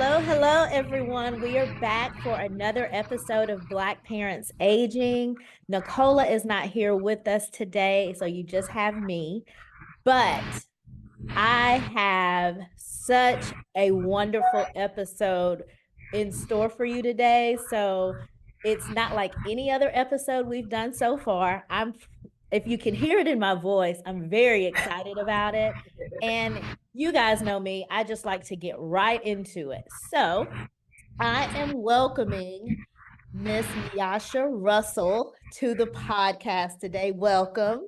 Hello, everyone. We are back for another episode of Black Parents Aging. Nicola is not here with us today, so you just have me. But I have such a wonderful episode in store for you today. So it's not like any other episode we've done so far. If you can hear it in my voice, I'm very excited about it. And you guys know me, I just like to get right into it. So I am welcoming Miss Neiasha Russell to the podcast today. Welcome.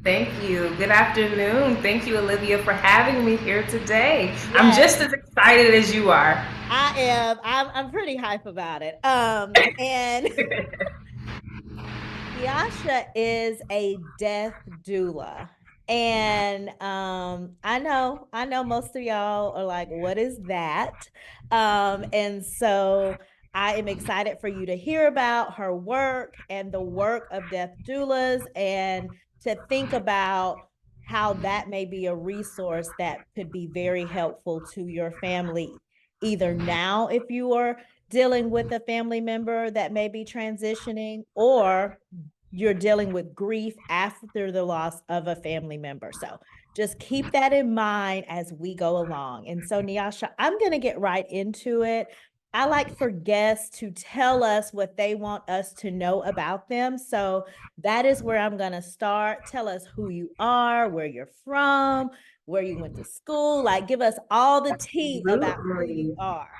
Thank you. Good afternoon. Thank you, Olivia, for having me here today. I'm Yes, just as excited as you are. I am. I'm pretty hype about it. And Neiasha is a death doula. And I know most of y'all are like, what is that? And so I am excited for you to hear about her work and the work of death doulas and to think about how that may be a resource that could be very helpful to your family, either now if you are dealing with a family member that may be transitioning, or you're dealing with grief after the loss of a family member. So just keep that in mind as we go along. And so, Neiasha, I'm going to get right into it. I like for guests to tell us what they want us to know about them. So that is where I'm going to start. Tell us who you are, where you're from, where you went to school. Like, give us all the tea about who you Absolutely. are.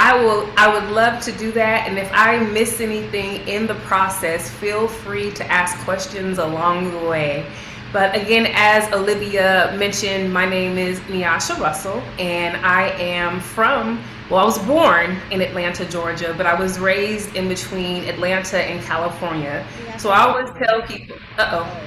I would love to do that. And if I miss anything in the process, feel free to ask questions along the way. But again, as Olivia mentioned, my name is Neiasha Russell, and I was born in Atlanta, Georgia, but I was raised in between Atlanta and California. So Neiasha, I hold always on. tell people, uh-oh. Oh,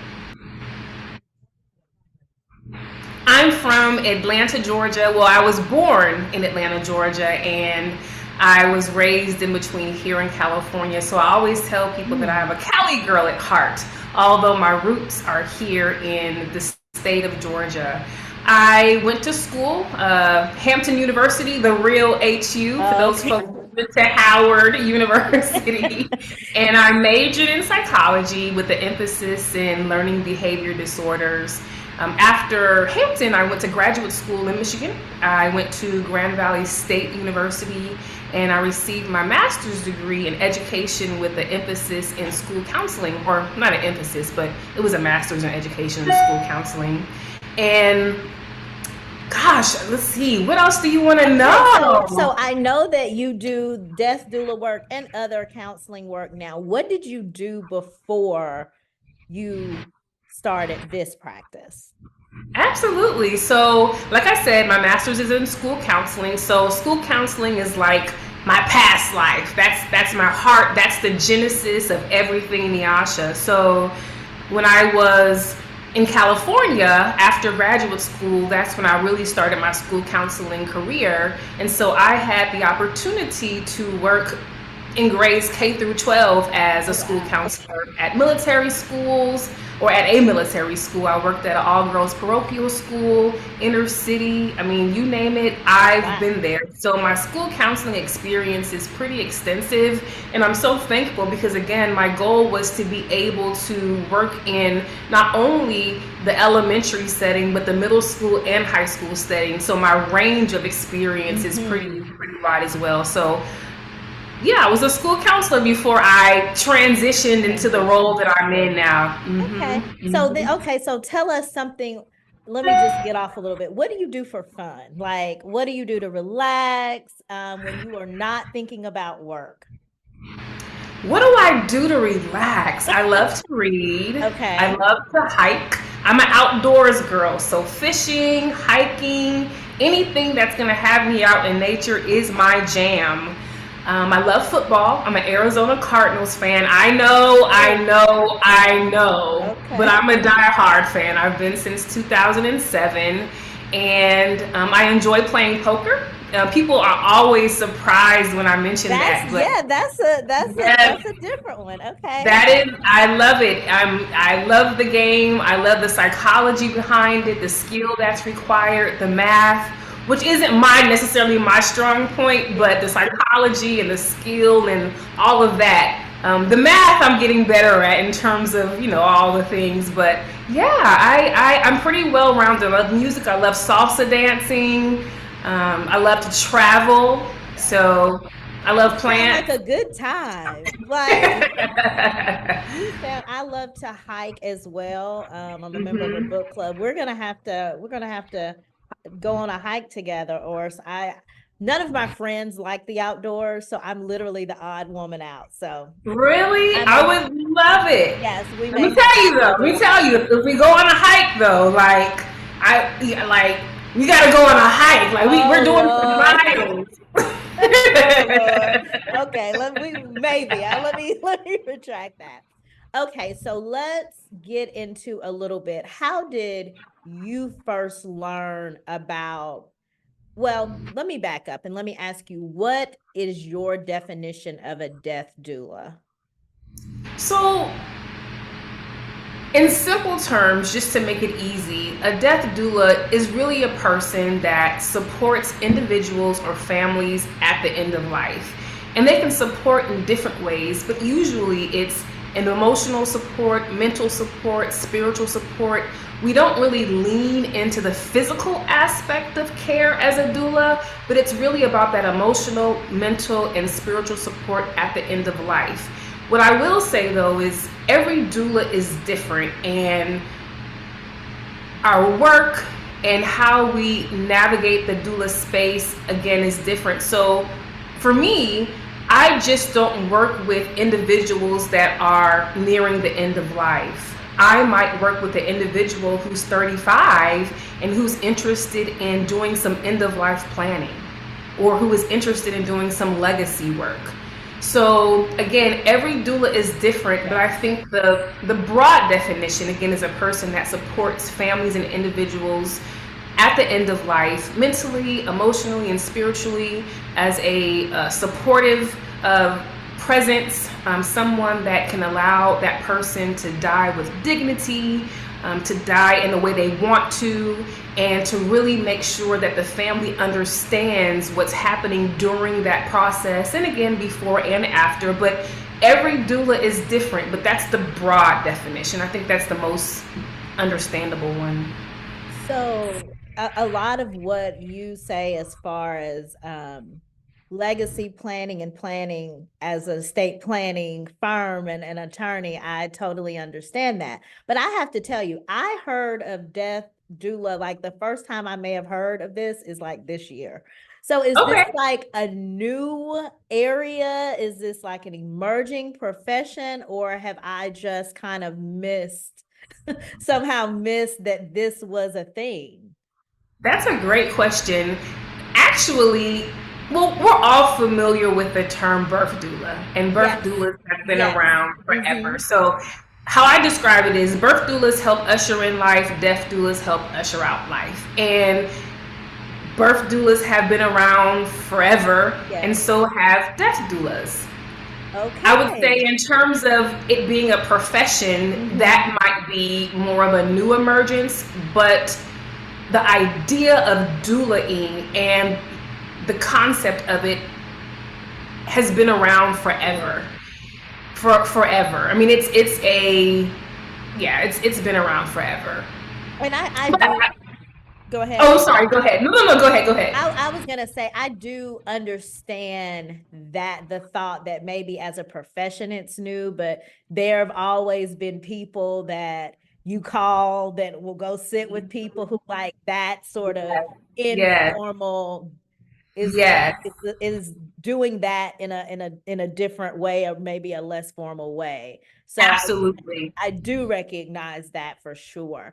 I'm from Atlanta, Georgia. Well, I was born in Atlanta, Georgia, and I was raised in between here in California. So I always tell people that I hmm. have a Cali girl at heart, although my roots are here in the state of Georgia. I went to school, Hampton University, the real HU, for those Okay. folks who went to Howard University. And I majored in psychology with the emphasis in learning behavior disorders. After Hampton, I went to graduate school in Michigan. I went to Grand Valley State University and I received my master's degree in education with an emphasis in school counseling, or not an emphasis, but it was a master's in education and school counseling. And gosh, let's see, what else do you want to Okay, so know? I know that you do death doula work and other counseling work now. What did you do before you started this practice? Absolutely. So, like I said, my master's is in school counseling. So, school counseling is like my past life. That's my heart. That's the genesis of everything Neiasha. So, when I was in California after graduate school, that's when I really started my school counseling career. And so I had the opportunity to work in grades K through 12 as a Oh, school wow. counselor at military schools or at a military school. I worked at an all girls parochial school, inner city. I mean, you name it, Oh, I've wow. been there. So my school counseling experience is pretty extensive. And I'm so thankful because, again, my goal was to be able to work in not only the elementary setting, but the middle school and high school setting. So my range of experience is Hmm. pretty wide as well. So yeah, I was a school counselor before I transitioned into the role Transition. that I'm in now. Okay. So tell us something. Let me just get off a little bit. What do you do for fun? Like, what do you do to relax when you are not thinking about work? What do I do to relax? I love to read. I Okay. love to hike. I'm an outdoors girl, so fishing, hiking, anything that's going to have me out in nature is my jam. I love football. I'm an Arizona Cardinals fan. Oh, I know, but okay. I'm a diehard fan. I've been since 2007, and I enjoy playing poker. People are always surprised when I mention That's that, but yeah, that's yes, a different one. Okay. that is, I love it. I love the game. I love the psychology behind it, the skill that's required, the math. which isn't my necessarily my strong point, but Yeah. the psychology and the skill and all of that. The math I'm getting better at in terms of all the things, but yeah, I'm pretty well rounded. I love music. I love salsa dancing. I love to travel, so I love Sound like plants. a good time. Like you sound, I love to hike as well. I'm a member of a Hmm. book club. We're gonna have to go on a hike together, or none of my friends like the outdoors, so I'm literally the odd woman out. So Really? I I may, would love it. yes, we Let may me have tell to you though. go Let do me it. tell you. If we go on a hike though, like I yeah, like we gotta go on a hike. Like we're Oh doing some Lord. miles. Oh Lord. Okay, let we maybe. Let me let me retract that. Okay, so let's get into a little bit. How did you first learn about, well, let me back up and let me ask you, what is your definition of a death doula? So in simple terms, just to make it easy, a death doula is really a person that supports individuals or families at the end of life. And they can support in different ways, but usually it's an emotional support, mental support, spiritual support. We don't really lean into the physical aspect of care as a doula, but it's really about that emotional, mental, and spiritual support at the end of life. What I will say though is every doula is different, and our work and how we navigate the doula space again is different. So for me, I just don't work with individuals that are nearing the end of life. I might work with an individual who's 35 and who's interested in doing some end of life planning, or who is interested in doing some legacy work. So again, every doula is different, but I Yes. think the broad definition again is a person that supports families and individuals at the end of life, mentally, emotionally, and spiritually, as a supportive presence, someone that can allow that person to die with dignity, to die in the way they want to, and to really make sure that the family understands what's happening during that process, and again, before and after. But every doula is different, but that's the broad definition. I think that's the most understandable one. So a lot of what you say as far as legacy planning and planning as a estate planning firm and an attorney, I totally understand that. But I have to tell you, I heard of death doula, like the first time I may have heard of this is like this year. So is this Okay. like a new area? Is this like an emerging profession, or have I just kind of somehow missed that this was a thing? That's a great question. Actually, well, we're all familiar with the term birth doula, and birth Yes. doulas have been Yes. around forever. Mm-hmm. So, how I describe it is birth doulas help usher in life, death doulas help usher out life. And birth doulas have been around forever, and Yes. so have death doulas. I would say, Okay. in terms of it being a profession, Mm-hmm. that might be more of a new emergence, but the idea of doulaing and the concept of it has been around Yeah. forever. For forever. I mean, it's a yeah, it's been around forever. And I But do go ahead. oh, sorry. Go ahead. No, no, no. Go ahead. Go ahead. I was gonna say I do understand that the thought that maybe as a profession it's new, but there have always been people that you call that will go sit with people who like that sort of Yes. informal is Yes. is doing that in a different way, or maybe a less formal way. So Absolutely. I do recognize that for sure.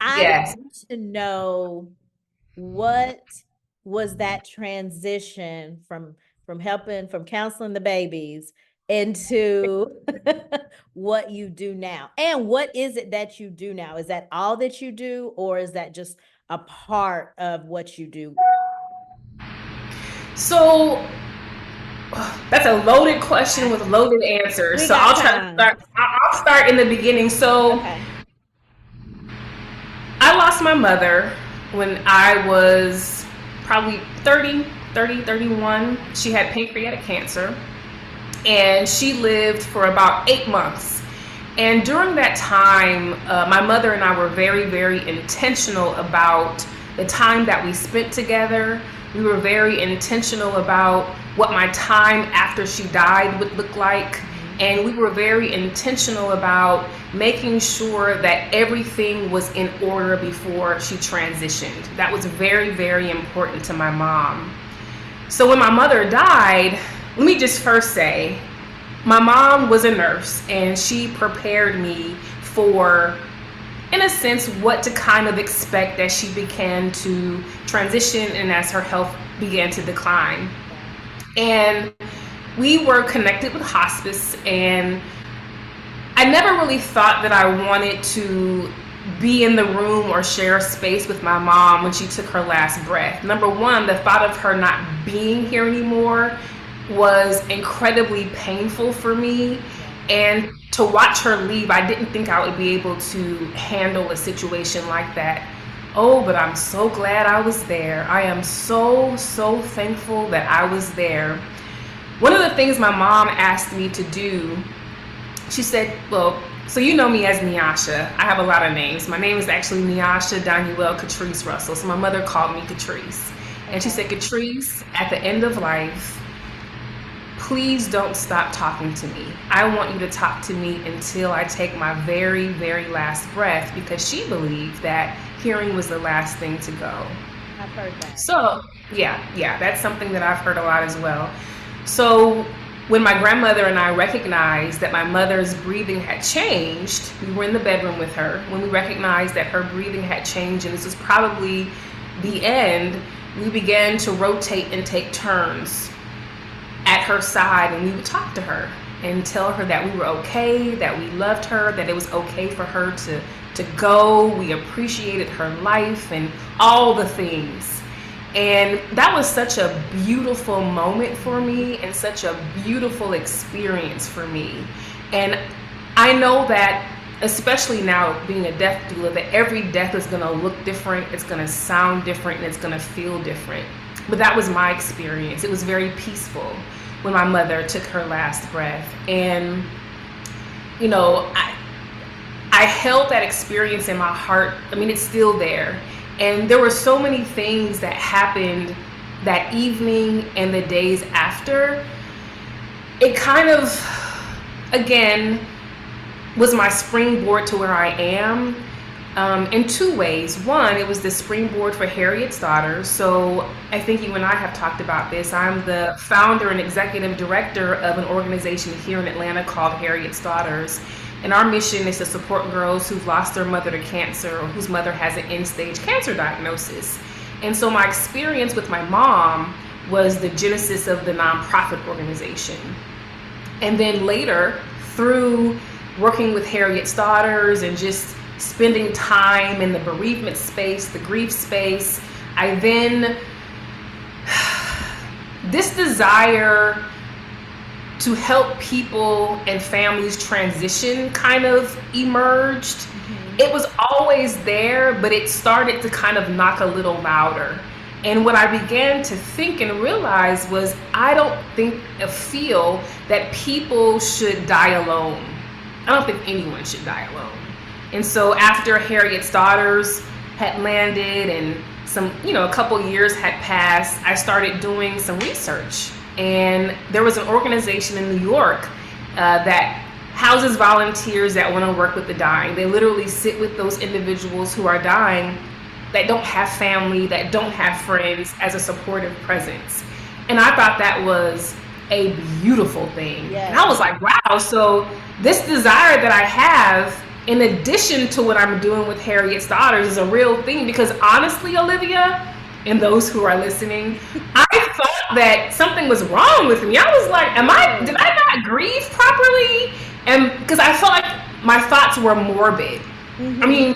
I Yes. want to know, what was that transition from counseling the babies into what you do now? And what is it that you do now? Is that all that you do, or is that just a part of what you do? So that's a loaded question with loaded answers. We So got I'll try to time. start. I'll start in the beginning. So Okay. I lost my mother when I was probably 31. She had pancreatic cancer, and she lived for about 8 months. And during that time, my mother and I were very, very intentional about the time that we spent together. We were very intentional about what my time after she died would look like. And we were very intentional about making sure that everything was in order before she transitioned. That was very, very important to my mom. So when my mother died, let me just first say, my mom was a nurse and she prepared me for, in a sense, what to kind of expect as she began to transition and as her health began to decline. And we were connected with hospice, and I never really thought that I wanted to be in the room or share space with my mom when she took her last breath. Number one, the thought of her not being here anymore was incredibly painful for me. And to watch her leave, I didn't think I would be able to handle a situation like that. Oh, but I'm so glad I was there. I am so, so thankful that I was there. One of the things my mom asked me to do, she said, well, so you know me as Neiasha. I have a lot of names. My name is actually Neiasha Danielle Catrice Russell. So my mother called me Catrice. And she said, Catrice, at the end of life, please don't stop talking to me. I want you to talk to me until I take my very, very last breath, because she believed that hearing was the last thing to go. I've heard that. So, yeah, that's something that I've heard a lot as well. So, when my grandmother and I recognized that my mother's breathing had changed, we were in the bedroom with her. When we recognized that her breathing had changed and this was probably the end, we began to rotate and take turns at her side, and we would talk to her and tell her that we were okay, that we loved her, that it was okay for her to go. We appreciated her life and all the things. And that was such a beautiful moment for me and such a beautiful experience for me. And I know that, especially now being a death doula, that every death is going to look different, it's going to sound different, and it's going to feel different. But that was my experience. It was very peaceful when my mother took her last breath. And, you know, I held that experience in my heart. I mean, it's still there. And there were so many things that happened that evening and the days after. It kind of, again, was my springboard to where I am. In two ways. One, it was the springboard for Harriet's Daughters. So I think you and I have talked about this. I'm the founder and executive director of an organization here in Atlanta called Harriet's Daughters. And our mission is to support girls who've lost their mother to cancer or whose mother has an end-stage cancer diagnosis. And so my experience with my mom was the genesis of the nonprofit organization. And then later, through working with Harriet's Daughters and just spending time in the bereavement space, the grief space, I then, this desire to help people and families transition kind of emerged. Mm-hmm. It was always there, but it started to kind of knock a little louder. And what I began to think and realize was I don't feel that people should die alone. I don't think anyone should die alone. And so after Harriet's Daughters had landed and a couple years had passed, I started doing some research. And there was an organization in New York that houses volunteers that want to work with the dying. They literally sit with those individuals who are dying that don't have family, that don't have friends, as a supportive presence. And I thought that was a beautiful thing. Yes. And I was like, wow, so this desire that I have, in addition to what I'm doing with Harriet's Daughters, is a real thing. Because honestly, Olivia, and those who are listening, I thought that something was wrong with me. I was like, did I not grieve properly? And because I felt like my thoughts were morbid. Mm-hmm. I mean,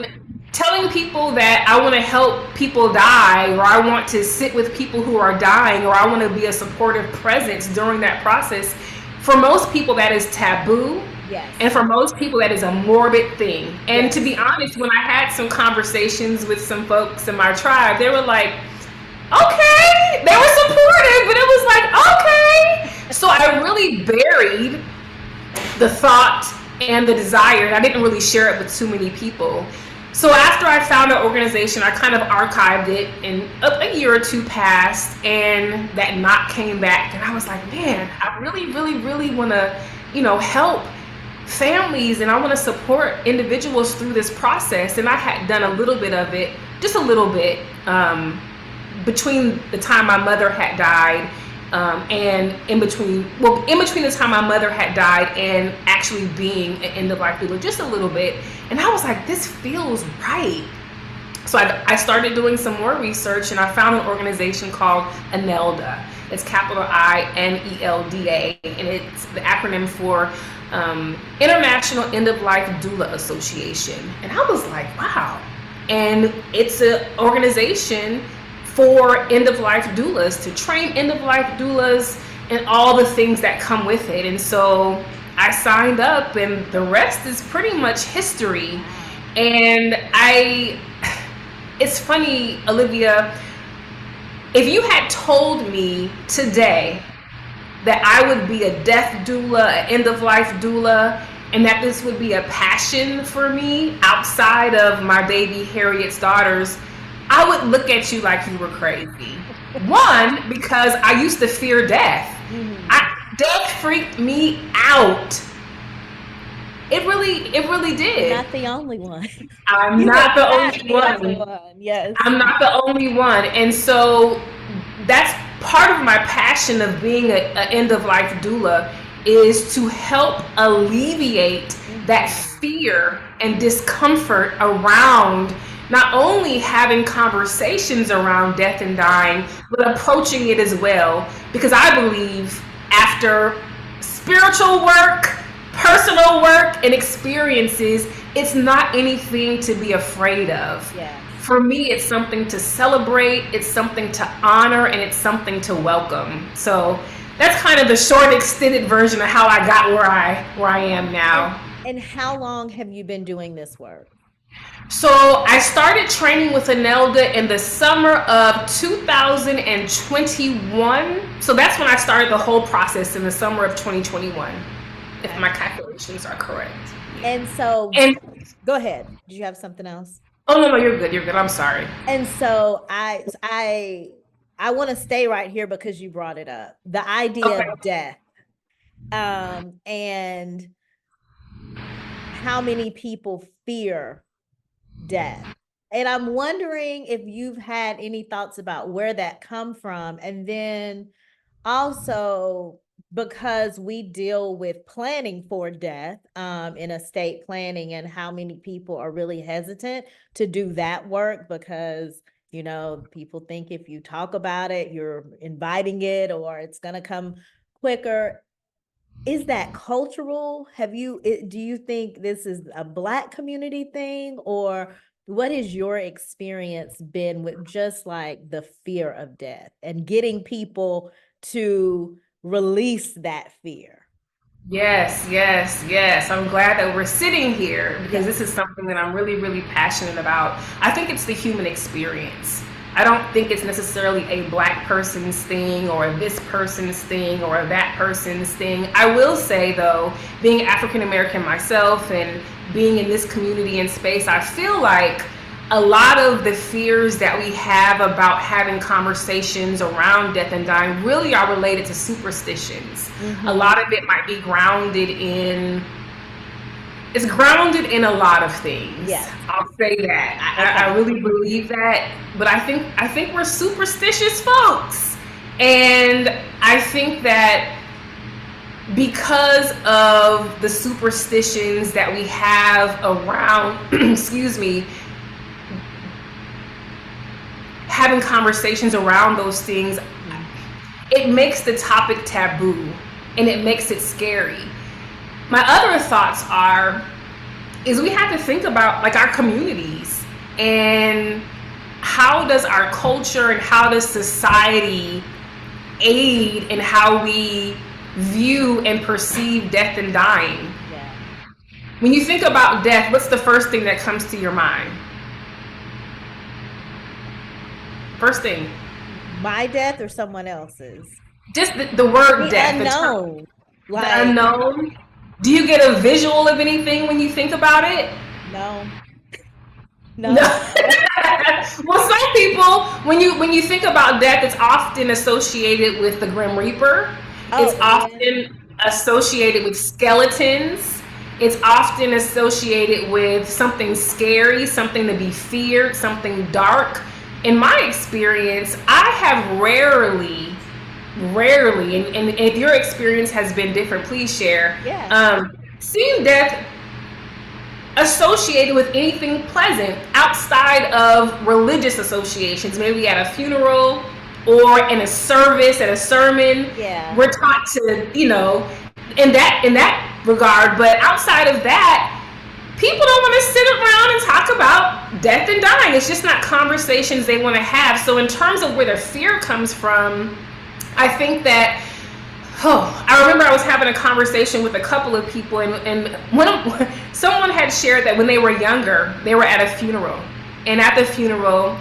telling people that I want to help people die, or I want to sit with people who are dying, or I want to be a supportive presence during that process, for most people that is taboo. Yes. And for most people that is a morbid thing. And yes. To be honest, when I had some conversations with some folks in my tribe, they were like, okay, They were supportive, but it was like, okay. So I really buried the thought and the desire. I didn't really share it with too many people. So after I found an organization, I kind of archived it, and a year or two passed, and that knock came back, and I was like, man, I really, really, really want to, help families, and I want to support individuals through this process. And I had done a little bit of it, just a little bit, between the time my mother had died, and in between the time my mother had died and actually being an end of life doula, just a little bit. And I was like, this feels right. So I started doing some more research, and I found an organization called INELDA. It's capital INELDA, and it's the acronym for International End of Life Doula Association. And I was like, wow. And it's an organization for end of life doulas, to train end of life doulas and all the things that come with it. And so I signed up, and the rest is pretty much history. And it's funny, Olivia, if you had told me today that I would be a death doula, an end of life doula, and that this would be a passion for me outside of my baby Harriet's daughters, I would look at you like you were crazy. One, because I used to fear death. Death freaked me out. It really did. You're not the only one. I'm You not the are not only the only one. one. Yes. I'm not the only one. And so that's part of my passion of being an end of life doula, is to help alleviate that fear and discomfort around not only having conversations around death and dying, but approaching it as well. Because I believe after spiritual work, personal work, and experiences, it's not anything to be afraid of. Yes. For me, it's something to celebrate, it's something to honor, and it's something to welcome. So that's kind of the short, extended version of how I got where I am now. And how long have you been doing this work? So I started training with INELDA in the summer of 2021. So that's when I started the whole process, in the summer of 2021, if my calculations are correct. And so, And go ahead. Did you have something else? oh no, you're good. You're good. I'm sorry. And so I want to stay right here because you brought it up. The idea of death. And how many people fear death. And I'm wondering if you've had any thoughts about where that come from. And then also, because we deal with planning for death in estate planning, and how many people are really hesitant to do that work because, people think if you talk about it, you're inviting it, or it's going to come quicker. Is that cultural? Do you think this is a Black community thing, or what has your experience been with just like the fear of death and getting people to release that fear? Yes, yes, yes. I'm glad that we're sitting here, because this is something that I'm really, really passionate about. I think it's the human experience. I don't think it's necessarily a Black person's thing, or this person's thing, or that person's thing. I will say, though, being African American myself and being in this community and space, I feel like a lot of the fears that we have about having conversations around death and dying really are related to superstitions. A lot of it might be grounded in a lot of things. Yes. I'll say that. I really believe that. But I think we're superstitious folks. And I think that because of the superstitions that we have around, excuse me, having conversations around those things, it makes the topic taboo, and it makes it scary. My other thoughts is we have to think about like our communities, and how does our culture and how does society aid in how we view and perceive death and dying. Yeah. When you think about death, what's the first thing that comes to your mind? First thing. My death or someone else's? Just the word The death, the term, unknown. the Like, unknown. Do you get a visual of anything when you think about it? no, No. no. Well, some people, when you think about death, it's often associated with the Grim Reaper. It's Oh, yeah. often associated with skeletons. It's often associated with something scary, something to be feared, something dark. In my experience, I have rarely, and if your experience has been different, please share. Yeah. Seeing death associated with anything pleasant outside of religious associations, maybe at a funeral or in a service, at a sermon. Yeah. We're taught to, in that regard, but outside of that, people don't want to sit around and talk about death and dying. It's just not conversations they want to have. So in terms of where the fear comes from, I think that I remember I was having a conversation with a couple of people, and someone had shared that when they were younger, they were at a funeral, and at the funeral,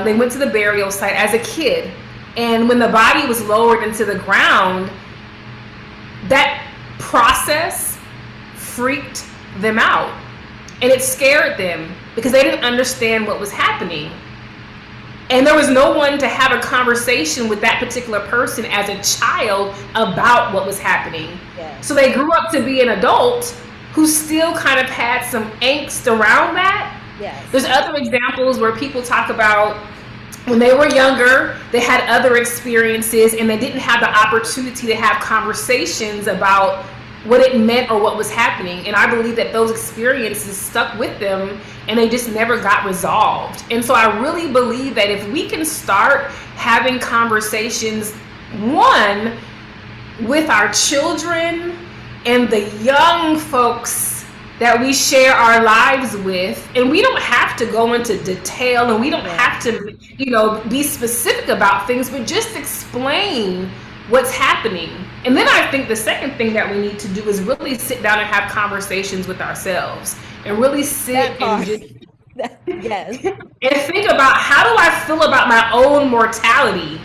they went to the burial site as a kid, and when the body was lowered into the ground, that process freaked them out, and it scared them because they didn't understand what was happening. And there was no one to have a conversation with that particular person as a child about what was happening. Yes. So they grew up to be an adult who still kind of had some angst around that. Yes. There's other examples where people talk about when they were younger, they had other experiences and they didn't have the opportunity to have conversations about what it meant or what was happening. And I believe that those experiences stuck with them and they just never got resolved. And so I really believe that if we can start having conversations, one, with our children and the young folks that we share our lives with, and we don't have to go into detail and we don't Yeah. have to be specific about things, but just explain what's happening. And then I think the second thing that we need to do is really sit down and have conversations with ourselves and really That sit and part. just Yes. and think about, how do I feel about my own mortality?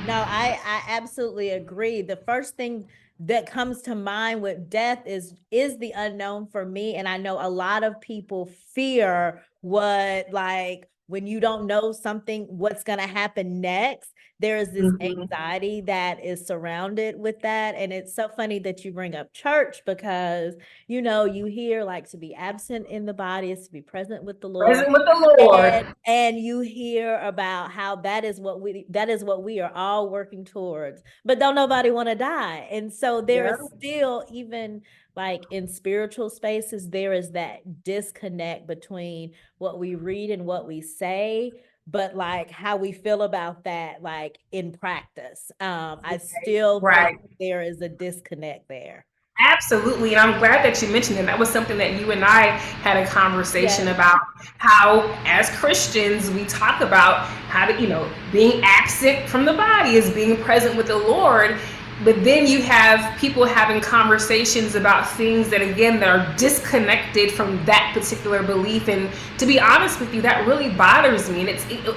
No, I absolutely agree. The first thing that comes to mind with death is the unknown for me, and I know a lot of people fear what, like, when you don't know something what's going to happen next. There is this Mhm. anxiety that is surrounded with that, and it's so funny that you bring up church because you hear like to be absent in the body is to be present with the Lord. Present with the And Lord. and you hear about how that is what we are all working towards. But don't nobody want to die. And so there Yeah. is still, even like in spiritual spaces, there is that disconnect between what we read and what we say, but like how we feel about that like in practice. I still think Right. there is a disconnect there. Absolutely, and I'm glad that you mentioned it. That was something that you and I had a conversation Yes. about, how as Christians we talk about how to, being absent from the body is being present with the Lord. But then you have people having conversations about things that, again, that are disconnected from that particular belief. And to be honest with you, that really bothers me, and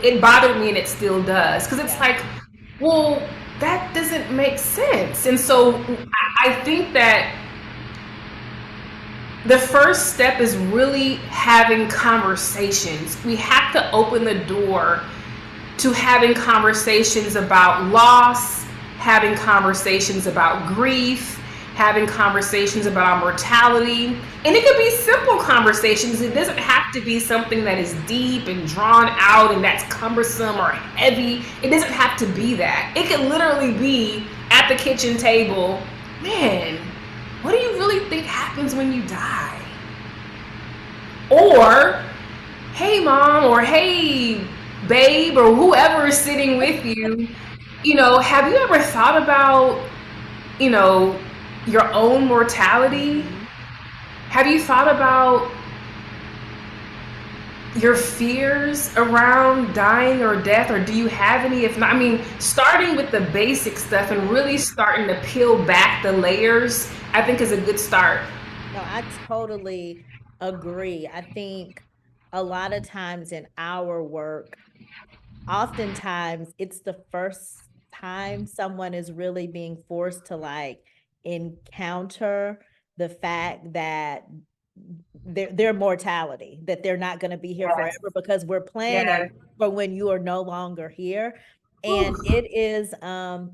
it bothered me, and it still does, because it's Yeah. like, well, that doesn't make sense. And so I think that the first step is really having conversations. We have to open the door to having conversations about loss, having conversations about grief, having conversations about our mortality. And it could be simple conversations. It doesn't have to be something that is deep and drawn out and that's cumbersome or heavy. It doesn't have to be that. It could literally be at the kitchen table, man, what do you really think happens when you die? Or, hey, mom, or hey, babe, or whoever is sitting with you, have you ever thought about, you know, your own mortality? Mhm. Have you thought about your fears around dying or death, or do you have any? If not, I mean, starting with the basic stuff and really starting to peel back the layers, I think is a good start. No, I totally agree. I think a lot of times in our work, oftentimes it's the first time someone is really being forced to like encounter the fact that their mortality, that they're not going to be here Yes. forever because we're planning Yes. for when you are no longer here. And Whew.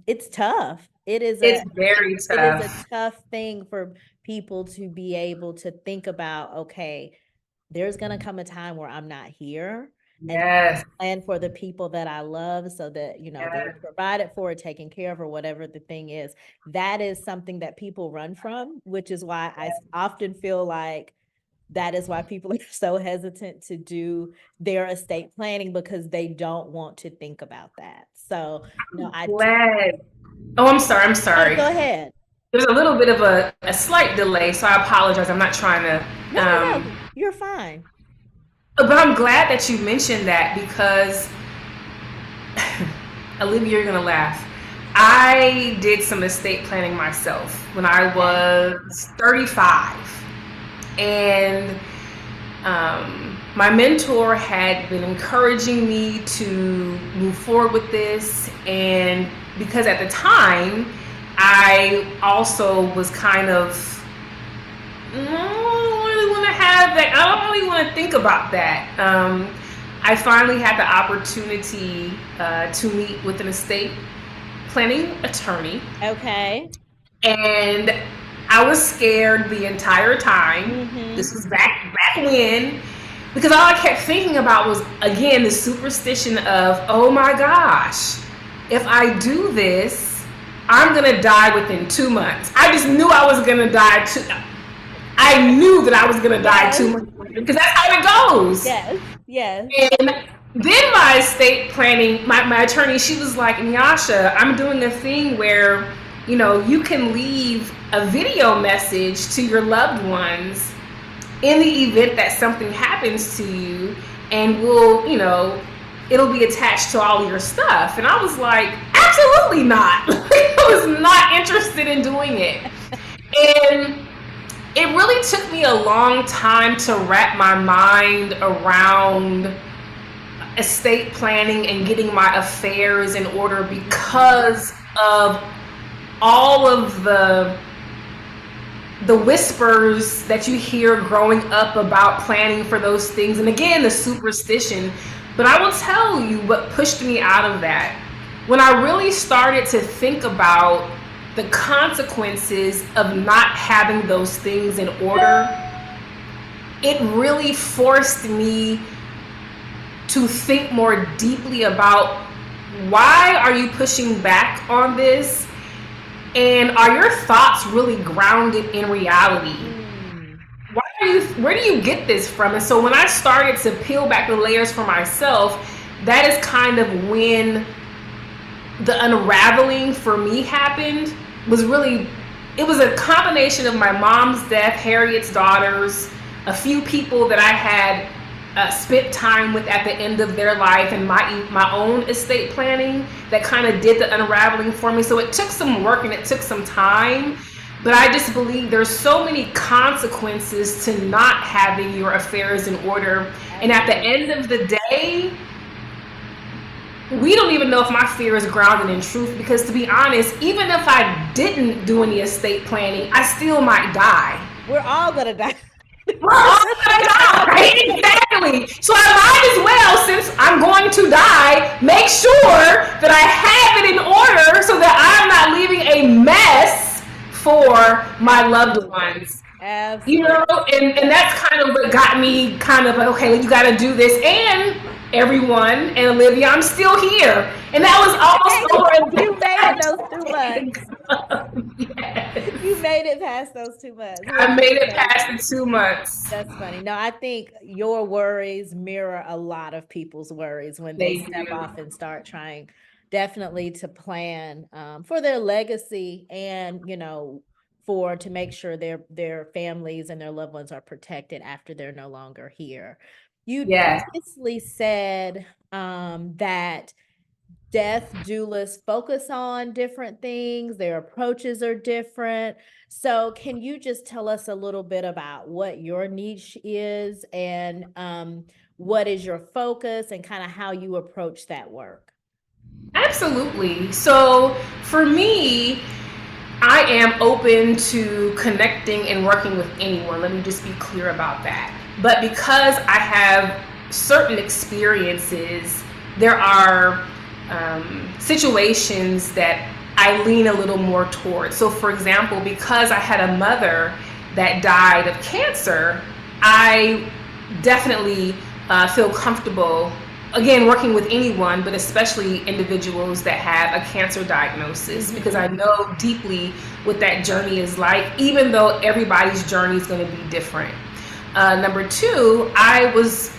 it's tough. It's very It is a tough. tough thing for people to be able to think about, okay, there's going to come a time where I'm not here, and Yes. plan for the people that I love so that, they're Yes. provided for, taken care of, or whatever the thing is. That is something that people run from, which is why often feel like that is why people are so hesitant to do their estate planning, because they don't want to think about that. So, I do. Glad. Oh, I'm sorry. I'm Oh, sorry. go ahead. There's a little bit of a slight delay, so I apologize. I'm not trying No, to. no, no. You're fine. But I'm glad that you mentioned that because Olivia, you're gonna laugh. I did some estate planning myself when I Okay. was 35, and my mentor had been encouraging me to move forward with this, and because at the time I also was kind of, I don't really want to have that. I don't really want to think about that. I finally had the opportunity to meet with an estate planning attorney, Okay. and I was scared the entire time. This Mm-hmm. was back when, because all I kept thinking about was again the superstition of, oh my gosh, if I do this, I'm gonna die within 2 months. I just knew I was gonna die. I knew that I was gonna die Yes. 2 months because that's how it goes. Yes. Yes. And then my estate planning, my attorney, she was like, Neiasha, I'm doing a thing where, you can leave a video message to your loved ones in the event that something happens to you, and it'll be attached to all your stuff. And I was like, absolutely not. I was not interested in doing it. And it really took me a long time to wrap my mind around estate planning and getting my affairs in order because of all of the whispers that you hear growing up about planning for those things, and again the superstition. But I will tell you what pushed me out of that. When I really started to think about the consequences of not having those things in order, it really forced me to think more deeply about, why are you pushing back on this, and are your thoughts really grounded in reality? Where do you get this from? And so when I started to peel back the layers for myself, that is kind of when the unraveling for me happened. It was a combination of my mom's death, Harriet's daughters, a few people that I had spent time with at the end of their life, and my own estate planning that kind of did the unraveling for me. So it took some work and it took some time, but I just believe there's so many consequences to not having your affairs in order. And at the end of the day, we don't even know if my fear is grounded in truth, because to be honest, even if I didn't do any estate planning, I still might die. We're all gonna die. We're all gonna die. Exactly. So I might as well, since I'm going to die, make sure that I have it in order so that I'm not leaving a mess for my loved ones. Absolutely. And that's kind of what got me kind of like, okay, you got to do this. And everyone, and Olivia, I'm still here. And that was almost over. You made it those 2 months. Yes. You made it past those 2 months, which I is made it past amazing. the 2 months. That's funny. No, I think your worries mirror a lot of people's worries when they They step do. off and start trying definitely to plan for their legacy, and for to make sure their families and their loved ones are protected after they're no longer here. You Yes. previously said that death doulas focus on different things, their approaches are different. So, can you just tell us a little bit about what your niche is, and what is your focus and kind of how you approach that work? Absolutely. So for me, I am open to connecting and working with anyone. Let me just be clear about that. But because I have certain experiences, there are situations that I lean a little more towards. So, for example, because I had a mother that died of cancer, I definitely feel comfortable, again, working with anyone, but especially individuals that have a cancer diagnosis, because I know deeply what that journey is like, even though everybody's journey is going to be different. Number two, I was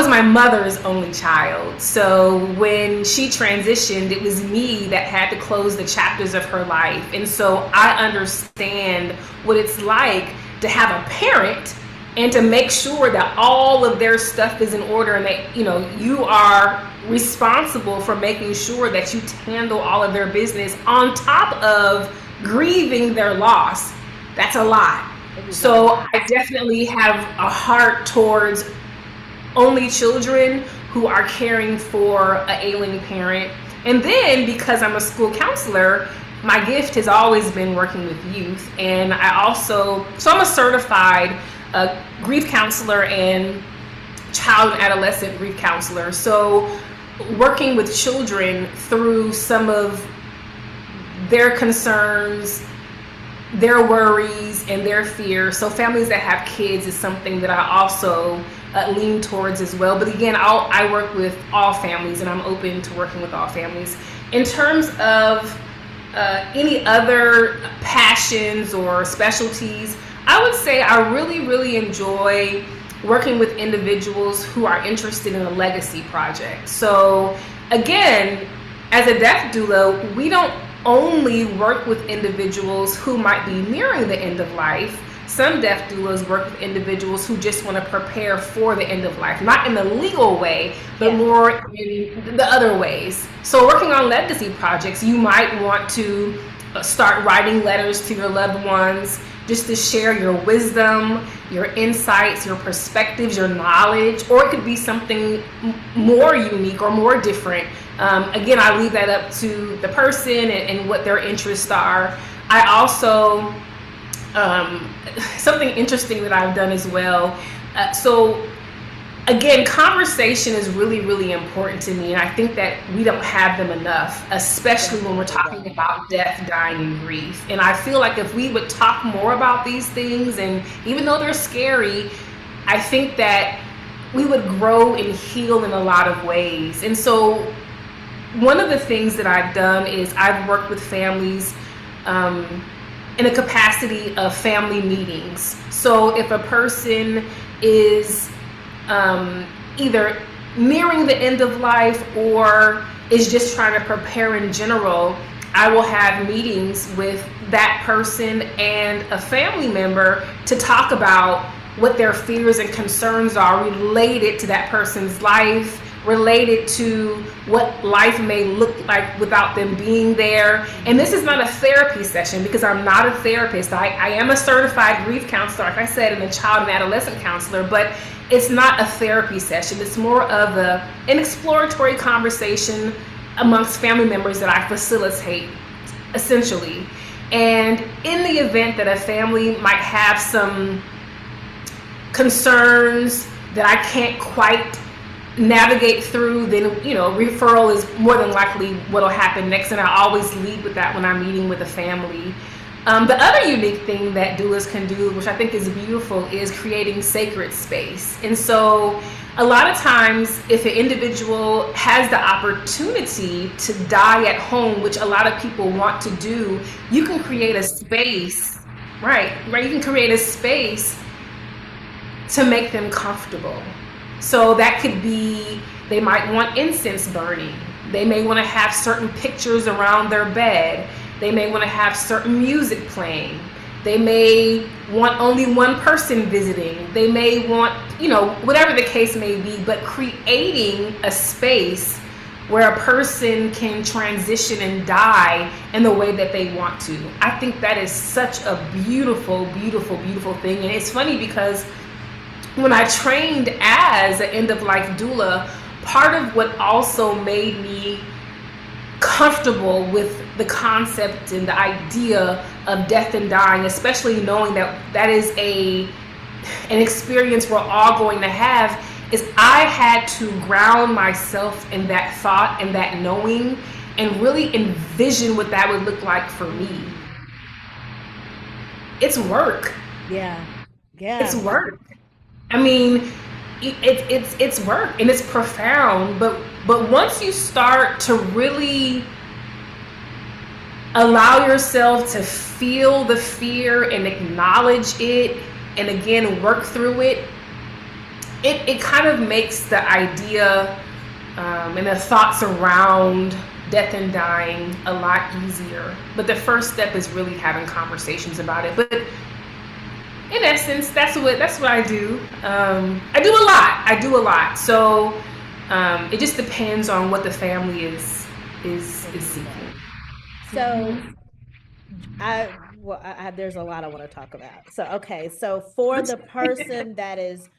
my mother's only child. So when she transitioned, it was me that had to close the chapters of her life. And so I understand what it's like to have a parent and to make sure that all of their stuff is in order, and that, you are responsible for making sure that you handle all of their business on top of grieving their loss. That's a lot. So I definitely have a heart towards only children who are caring for an ailing parent. And then, because I'm a school counselor, my gift has always been working with youth. And I'm a certified grief counselor and child and adolescent grief counselor. So working with children through some of their concerns, their worries, and their fears. So families that have kids is something that I also lean towards as well. But again, I work with all families, and I'm open to working with all families. In terms of any other passions or specialties, I would say I really, really enjoy working with individuals who are interested in a legacy project. So again, as a death doula, we don't only work with individuals who might be nearing the end of life. Some death doulas work with individuals who just want to prepare for the end of life, not in the legal way, but more in the other ways. So working on legacy projects, you might want to start writing letters to your loved ones, just to share your wisdom, your insights, your perspectives, your knowledge, or it could be something more unique or more different. Again, I leave that up to the person and what their interests are. I also, something interesting that I've done as well. So again, conversation is really, really important to me, and I think that we don't have them enough, especially when we're talking about death, dying, and grief. And I feel like if we would talk more about these things, and even though they're scary, I think that we would grow and heal in a lot of ways. And so one of the things that I've done is I've worked with families in a capacity of family meetings. So if a person is either nearing the end of life or is just trying to prepare in general, I will have meetings with that person and a family member to talk about what their fears and concerns are related to that person's life, related to what life may look like without them being there. And this is not a therapy session, because I'm not a therapist. I am a certified grief counselor, like I said, and a child and adolescent counselor, but it's not a therapy session. It's more of an exploratory conversation amongst family members that I facilitate, essentially. And in the event that a family might have some concerns that I can't quite navigate through, then referral is more than likely what'll happen next, and I always lead with that when I'm meeting with a family. The other unique thing that doulas can do, which I think is beautiful, is creating sacred space. And so a lot of times, if an individual has the opportunity to die at home, which a lot of people want to do, you can create a space, right? You can create a space to make them comfortable. So that could be, they might want incense burning. They may want to have certain pictures around their bed. They may want to have certain music playing. They may want only one person visiting. They may want, whatever the case may be, but creating a space where a person can transition and die in the way that they want to. I think that is such a beautiful, beautiful, beautiful thing. And it's funny because when I trained as an end of life doula, part of what also made me comfortable with the concept and the idea of death and dying, especially knowing that that is an experience we're all going to have, is I had to ground myself in that thought and that knowing and really envision what that would look like for me. It's work. Yeah. It's Yeah. work. I mean, it's work and it's profound. But once you start to really allow yourself to feel the fear and acknowledge it, and again work through it, it kind of makes the idea and the thoughts around death and dying a lot easier. But the first step is really having conversations about it. But in essence, that's what I do. I do a lot. I do a lot. So it just depends on what the family is Looking seeking. for. So there's a lot I want to talk about. So okay, so for the person that is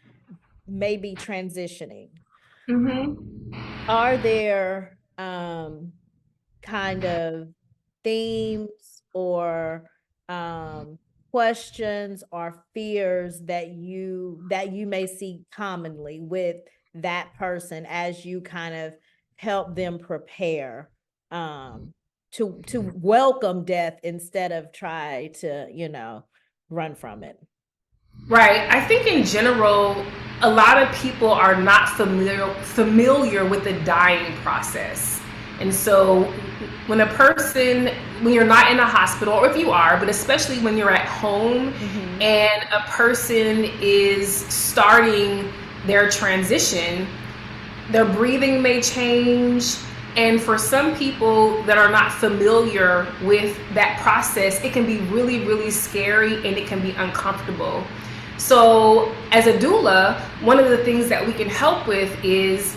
maybe transitioning, Mm-hmm. are there kind of themes or um questions or fears that you may see commonly with that person as you kind of help them prepare um to welcome death instead of try to, run from it? Right. I think in general, a lot of people are not familiar with the dying process. And so when you're not in a hospital, or if you are, but especially when you're at home Mm-hmm. and a person is starting their transition, their breathing may change. And for some people that are not familiar with that process, it can be really, really scary and it can be uncomfortable. So, as a doula, one of the things that we can help with is,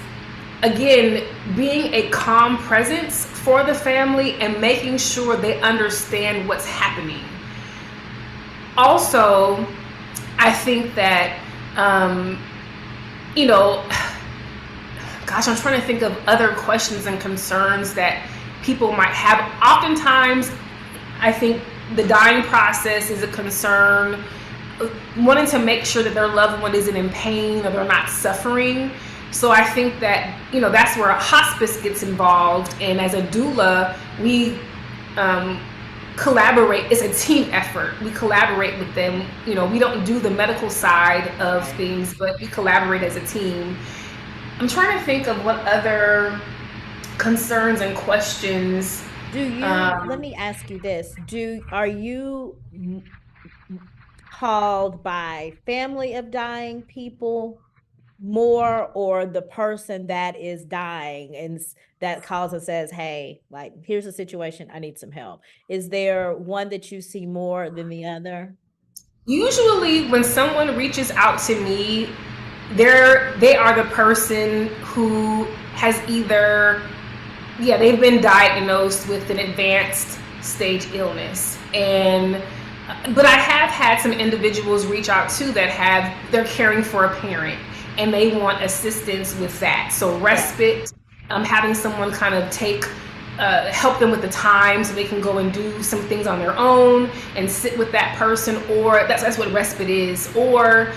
again, being a calm presence for the family and making sure they understand what's happening. Also, I think that, you know, gosh, I'm trying to think of other questions and concerns that people might have. Oftentimes, I think the dying process is a concern, wanting to make sure that their loved one isn't in pain or they're not suffering. So I think that, that's where a hospice gets involved. And as a doula, we um, collaborate. It's a team effort. We collaborate with them. We don't do the medical side of Right. things, but we collaborate as a team. I'm trying to think of what other concerns and questions. Let me ask you this. Are you called by family of dying people more, or the person that is dying and that calls and says, hey, like, here's a situation, I need some help? Is there one that you see more than the other? Usually, when someone reaches out to me, they are the person who has either, yeah, they've been diagnosed with an advanced stage illness. And but I have had some individuals reach out too that they're caring for a parent and they want assistance with that. So Yeah. respite, having someone kind of help them with the time so they can go and do some things on their own and sit with that person, or that's what respite is. Or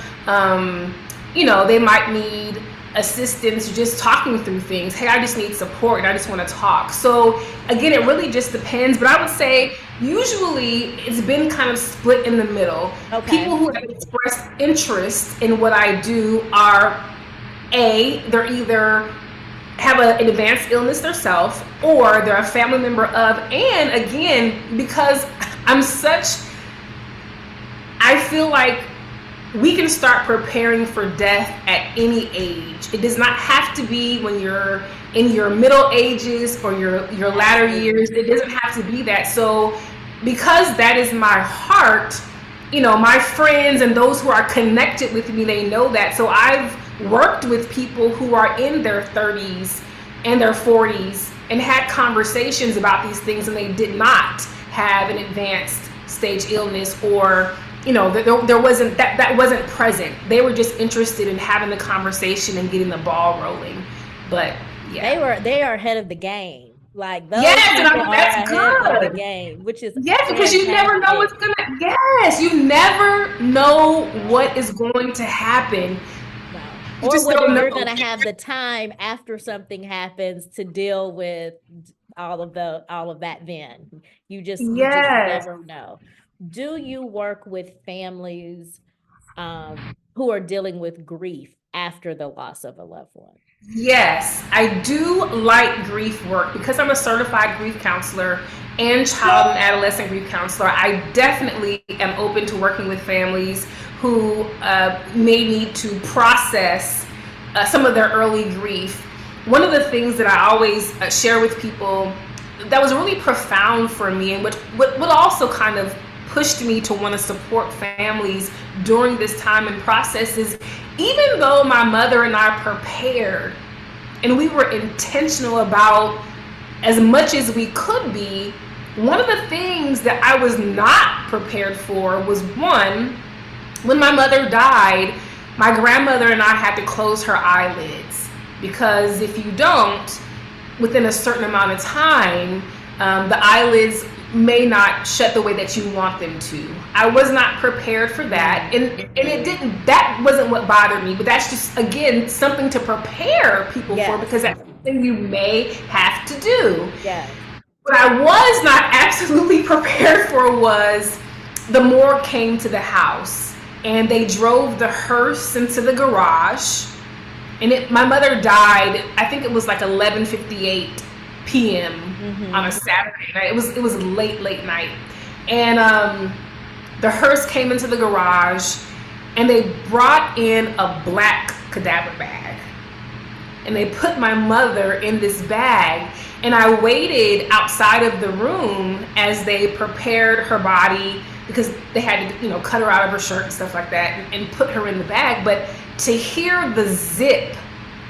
they might need assistance just talking through things. Hey, I just need support and I just want to talk. So again, it really just depends, but I would say usually it's been kind of split in the middle. People Okay. who have expressed interest in what I do are, they're either have an advanced illness themselves, or they're a family member of. And again, because I'm such, I feel like we can start preparing for death at any age. It does not have to be when you're in your middle ages or your latter years. Absolutely. It doesn't have to be that. So because that is my heart, my friends and those who are connected with me, they know that. So I've worked with people who are in their 30s and their 40s and had conversations about these things, and they did not have an advanced stage illness, or there wasn't that wasn't present. They were just interested in having the conversation and getting the ball rolling. But yeah. They are ahead of the game. Like those Yes, and people are that's ahead of the good. game, which is Yes, because you never know what's fantastic. gonna. Yes, you never know No, what is going to happen. no. You Or just whether don't you're know. going to have the time after something happens to deal with all of that then. You just Yes, never know. Do you work with families who are dealing with grief after the loss of a loved one? yes, I do like grief work because I'm a certified grief counselor and child and adolescent grief counselor. I definitely am open to working with families who may need to process some of their early grief. One of the things that I always share with people that was really profound for me, and what also kind of pushed me to want to support families during this time and process, is even though my mother and I prepared and we were intentional about as much as we could be, one of the things that I was not prepared for was, one, when my mother died, my grandmother and I had to close her eyelids, because if you don't, within a certain amount of time, the eyelids may not shut the way that you want them to. I was not prepared for that, and it didn't. That wasn't what bothered me, but that's just, again, something to prepare people for, because Yes. that's something you may have to do. Yes. What I was not absolutely prepared for was the morgue came to the house and they drove the hearse into the garage. And my mother died, I think it was like 11:58 p.m. on a Mm-hmm. Saturday night. It was late night. And the hearse came into the garage and they brought in a black cadaver bag. And they put my mother in this bag, and I waited outside of the room as they prepared her body, because they had to cut her out of her shirt and stuff like that, and put her in the bag. But to hear the zip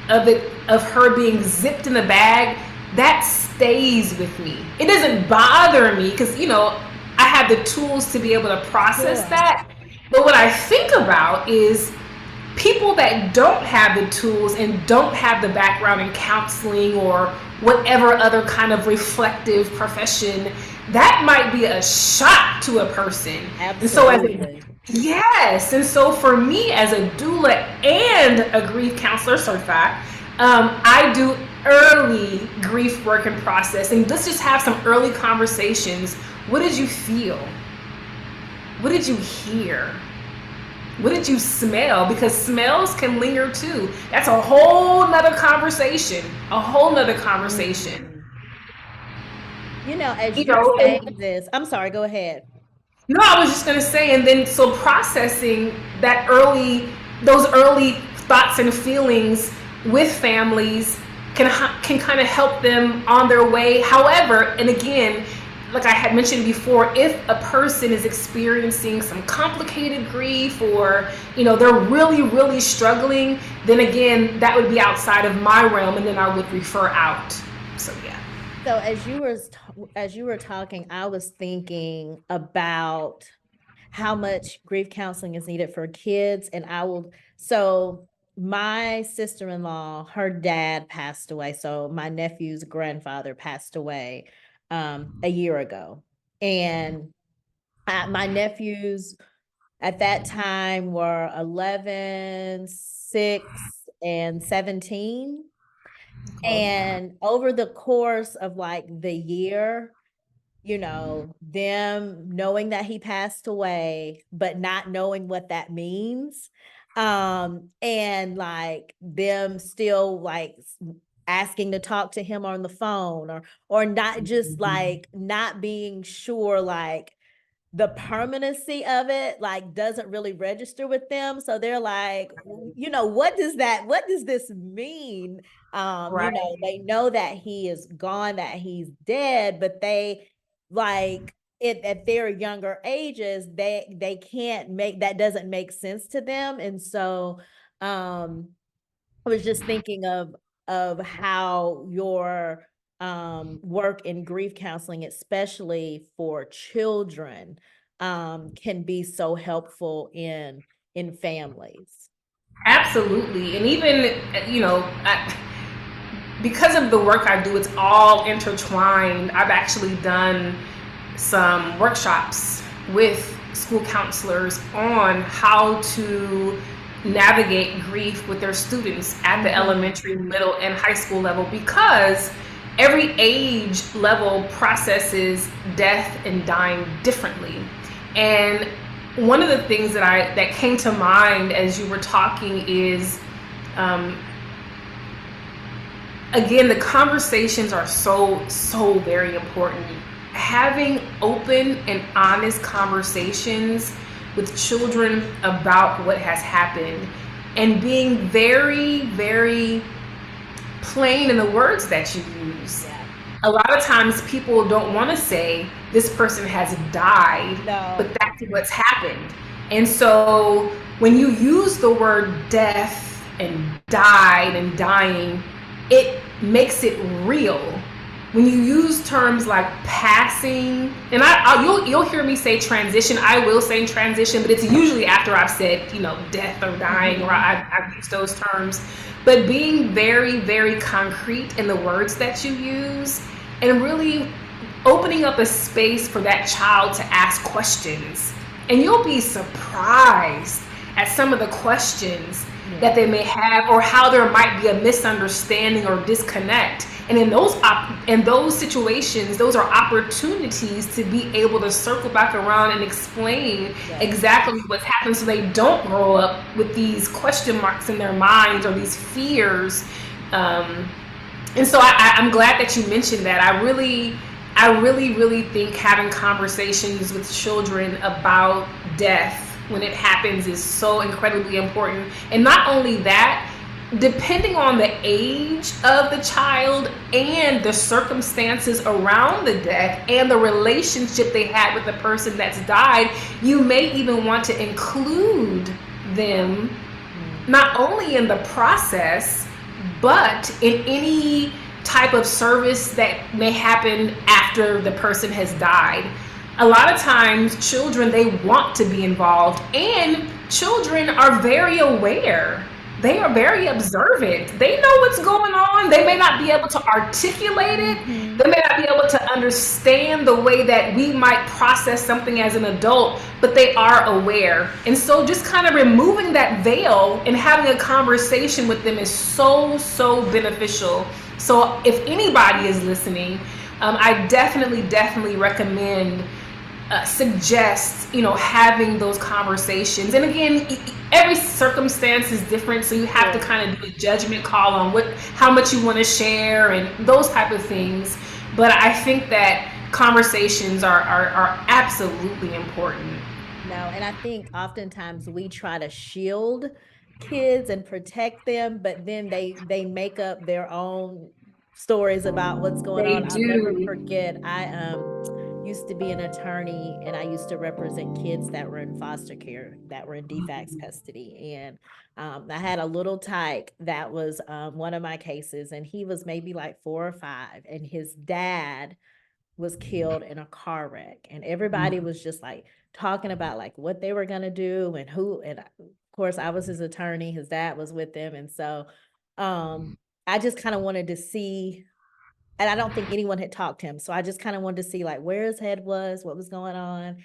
of her being zipped in the bag, that stays with me. It doesn't bother me because I have the tools to be able to process Sure. that. But what I think about is people that don't have the tools and don't have the background in counseling or whatever other kind of reflective profession, that might be a shock to a person. And so Absolutely. for me as a doula and a grief counselor certified, I do early grief work and process, and let's just have some early conversations. What did you feel? What did you hear? What did you smell? Because smells can linger too. That's a whole nother conversation. A whole nother conversation. Mhm. As You you're know, saying and this, I'm sorry, go ahead. no, I was just gonna say, and then so processing those early thoughts and feelings with families can kind of help them on their way. However, and again, like I had mentioned before, if a person is experiencing some complicated grief, or they're really struggling, then again, that would be outside of my realm, and then I would refer out. So yeah. So as you were talking, I was thinking about how much grief counseling is needed for kids, and my sister-in-law, her dad passed away. So my nephew's grandfather passed away a year ago. And my nephews at that time were 11, 6, and 17. Okay. And over the course of like the year, them knowing that he passed away, but not knowing what that means. And like them still like asking to talk to him on the phone, or not, just like not being sure, like the permanency of it like doesn't really register with them, so they're like, what does this mean? Right. They know that he is gone, that he's dead, but they like it at their younger ages, they can't make that, doesn't make sense to them. And so um I was just thinking of how your work in grief counseling, especially for children, can be so helpful in families. Absolutely. And even, because of the work I do, it's all intertwined. I've actually done some workshops with school counselors on how to navigate grief with their students at the Mhm. elementary, middle, and high school level, because every age level processes death and dying differently. And one of the things that came to mind as you were talking is, um, again, the conversations are so very important. Having open and honest conversations with children about what has happened, and being very plain in the words that you use. Yeah. A lot of times people don't want to say this person has died, No. but that's what's happened. And so when you use the word death and died and dying, it makes it real. When you use terms like passing, and you'll hear me say transition. I will say transition, but it's usually after I've said, death or dying, or Mhm. I've used those terms. But being very concrete in the words that you use, and really opening up a space for that child to ask questions. And you'll be surprised at some of the questions that Yeah. they may have, or how there might be a misunderstanding or disconnect. And in those situations, those are opportunities to be able to circle back around and explain Yes. exactly what's happened, so they don't grow up with these question marks in their minds or these fears. Um, and so I'm glad that you mentioned that. I really think having conversations with children about death when it happens is so incredibly important. And not only that, depending on the age of the child and the circumstances around the death and the relationship they had with the person that's died, you may even want to include them Mm. not only in the process, but in any type of service that may happen after the person has died. A lot of times, children, they want to be involved, and children are very aware. They are very observant. They know what's going on. They may not be able to articulate it. Mhm. They may not be able to understand the way that we might process something as an adult, but they are aware. And so just kind of removing that veil and having a conversation with them is so beneficial. So if anybody is listening, I definitely recommend, suggest, having those conversations. And again, every circumstance is different, so you have to Sure. kind of do a judgment call on how much you want to share and those type of things. But I think that conversations are absolutely important. No, and I think oftentimes we try to shield kids and protect them, but then they make up their own stories about what's going They on. I'll never do. forget, I used to be an attorney and I used to represent kids that were in foster care, that were in DFACS custody. And I had a little tyke that was one of my cases, and he was maybe like 4 or 5, and his dad was killed in a car wreck, and everybody was just like talking about like what they were going to do and who, and of course I was his attorney, his dad was with them. And so I just kind of wanted to see, and I don't think anyone had talked to him, so I just kind of wanted to see like where his head was, what was going on.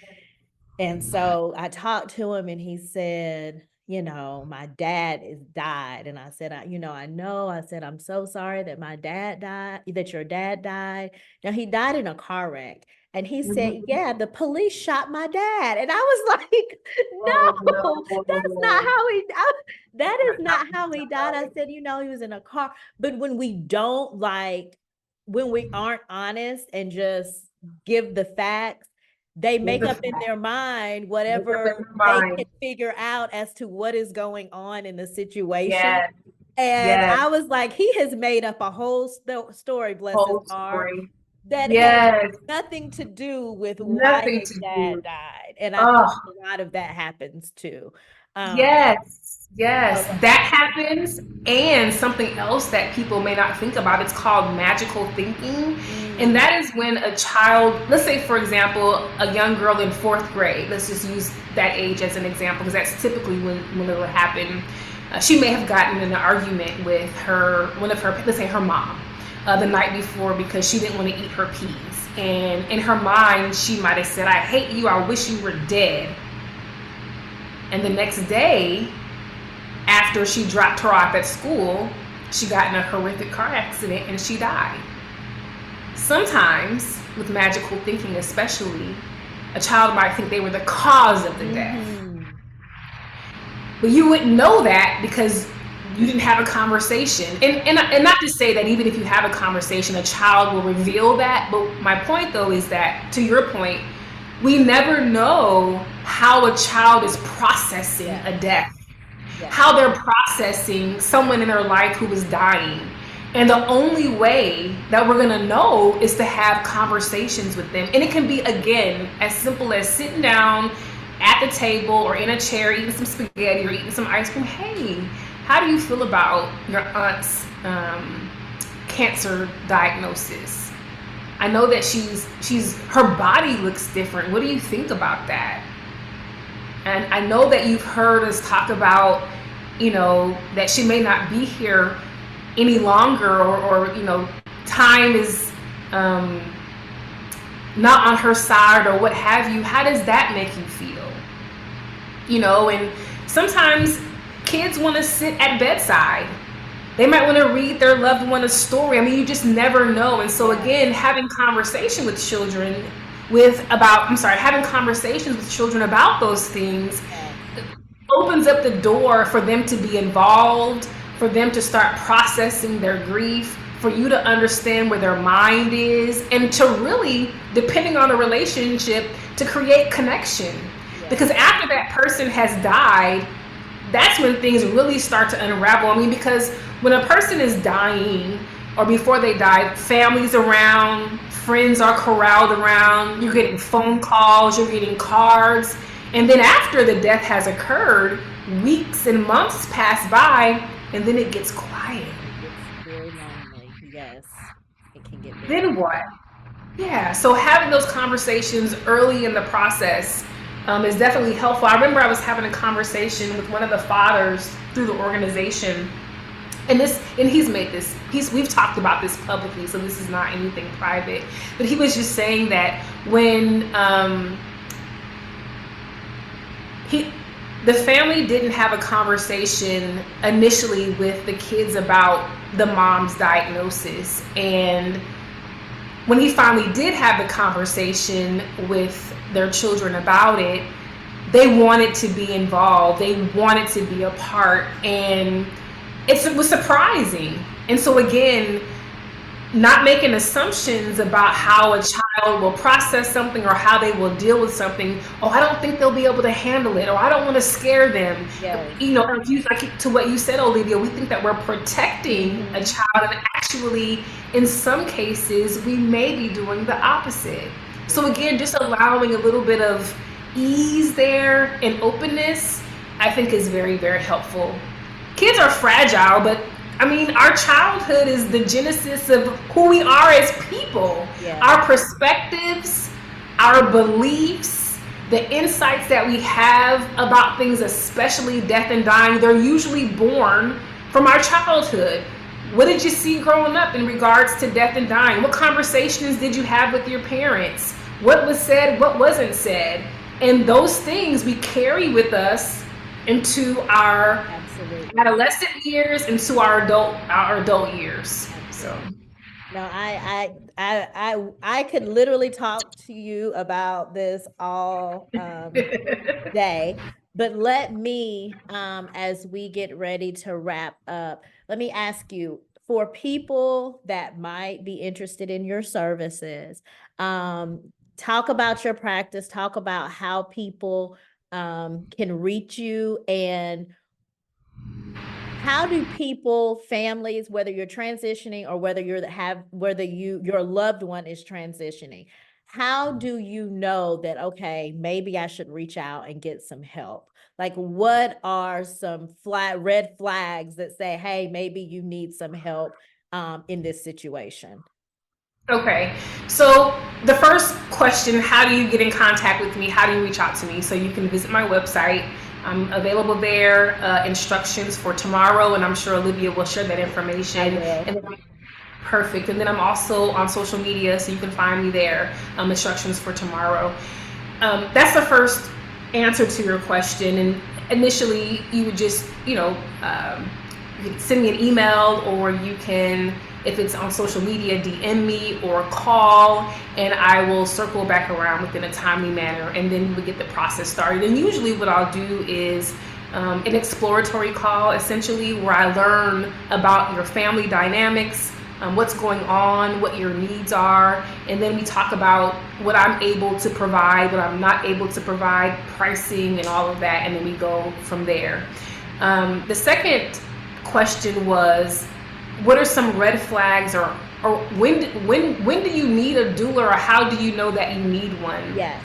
And so I talked to him and he said, my dad is died. And I said, I know. I said, I'm so sorry that my dad died, that your dad died. Now he died in a car wreck. And he said, Mhm. yeah, the police shot my dad. And I was like, Oh no, that's not no. how that is not how he died. I said, he was in a car. But when we aren't honest and just give the facts, they Give make the up in fact. their mind Make up in whatever your they can mind. figure out as to what is going on in the situation. Yes. And Yes. I was like, he has made up a whole story, bless his Whole heart, story. that has Yes. nothing to do with why Nothing his to dad do. died. And I think Oh, a lot of that happens too. Um, yes. Yes, Okay. that happens. And something else that people may not think about, it's called magical thinking. And Mm, that is when a child, let's say, for example, a young girl in fourth grade, let's just use that age as an example, because that's typically when it will happen. She may have gotten in an argument with one of her, let's say her mom, the night before because she didn't want to eat her peas. And in her mind, she might have said, I hate you, I wish you were dead. And the next day, after she dropped her off at school, she got in a horrific car accident and she died. Sometimes, with magical thinking especially, a child might think they were the cause of the death. mhm. But you wouldn't know that because you didn't have a conversation. And not to say that even if you have a conversation, a child will reveal that. But my point, though, is that, to your point, we never know how a child is processing Yeah. a death, Yeah. how they're processing someone in their life who was dying. And the only way that we're gonna know is to have conversations with them. And it can be, again, as simple as sitting down at the table or in a chair eating some spaghetti or eating some ice cream. Hey, how do you feel about your aunt's cancer diagnosis? I know that she's her body looks different. What do you think about that? And I know that you've heard us talk about, that she may not be here any longer, or time is um, not on her side, or what have you. How does that make you feel? And sometimes kids want to sit at bedside. They might want to read their loved one a story. I mean, you just never know. And so Yeah. again, having conversations with children about those things Yes. opens up the door for them to be involved, for them to start processing their grief, for you to understand where their mind is, and to really, depending on the relationship, to create connection. Yeah. Because after that person has died, that's when things really start to unravel. I mean, because when a person is dying or before they die, families around, friends are corralled around, you're getting phone calls, you're getting cards. And then after the death has occurred, weeks and months pass by, and then it gets quiet. It gets very lonely. Yes. It can get very Then what? Yeah, so having those conversations early in the process is definitely helpful. I remember I was having a conversation with one of the fathers through the organization, and we've talked about this publicly, so this is not anything private. But he was just saying that when he the family didn't have a conversation initially with the kids about the mom's diagnosis, and when he finally did have the conversation with their children about it, they wanted to be involved. They wanted to be a part, and it was surprising. And so again, not making assumptions about how a child will process something or how they will deal with something. Oh, I don't think they'll be able to handle it, or I don't want to scare them. yes. Like to what you said, Olivia, we think that we're protecting a Mhm. child, and actually, in some cases, we may be doing the opposite. So Yeah. again, just allowing a little bit of ease there and openness, I think, is very, very helpful. Kids are fragile, but I mean, our childhood is the genesis of who we are as people. Yeah. Our perspectives, our beliefs, the insights that we have about things, especially death and dying, they're usually born from our childhood. What did you see growing up in regards to death and dying? What conversations did you have with your parents? What was said? What wasn't said? And those things we carry with us into our Absolutely. adolescent years, into our adult years. So Absolutely. No, I could literally talk to you about this all day, but let me as we get ready to wrap up, let me ask you, for people that might be interested in your services, talk about your practice, talk about how people can reach you, and how do people, families, whether you're transitioning or whether your loved one is transitioning, how do you know that, okay, maybe I should reach out and get some help? Like, what are some red flags that say, hey, maybe you need some help in this situation? Okay. So the first question, how do you get in contact with me? How do you reach out to me? So you can visit my website. I'm available there, instructions for tomorrow, and I'm sure Olivia will share that I information. will. And then, perfect. And then I'm also on social media, so you can find me there, instructions for tomorrow. That's the first answer to your question. And initially, you would just, you can send me an email, or you can, if it's on social media, DM me or call, and I will circle back around within a timely manner, and then we get the process started. And usually, what I'll do is an exploratory call, essentially, where I learn about your family dynamics, what's going on, what your needs are, and then we talk about what I'm able to provide, what I'm not able to provide, pricing, and all of that, and then we go from there. The second question was, what are some red flags, or when do you need a doula, or how do you know that you need one? Yes.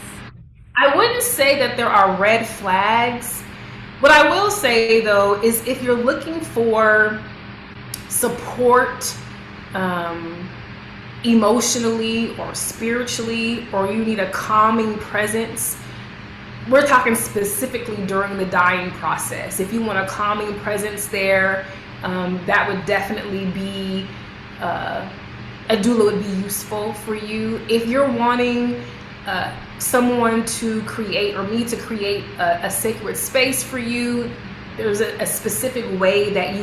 I wouldn't say that there are red flags. What I will say though is, if you're looking for support, um, emotionally or spiritually, or you need a calming presence, we're talking specifically during the dying process. If you want a calming presence there, that would definitely be, uh, a doula would be useful for you. If you're wanting someone to create, or me to create a sacred space for you, there's a specific way that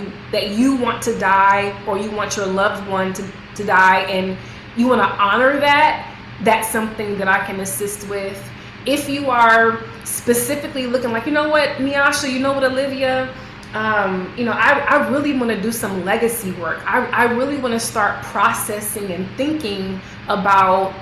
you want to die, or you want your loved one to die, and you want to honor that. That's something that I can assist with. If you are specifically looking like, you know what, Neiasha, you know what, Olivia, I really want to do some legacy work. I really want to start processing and thinking about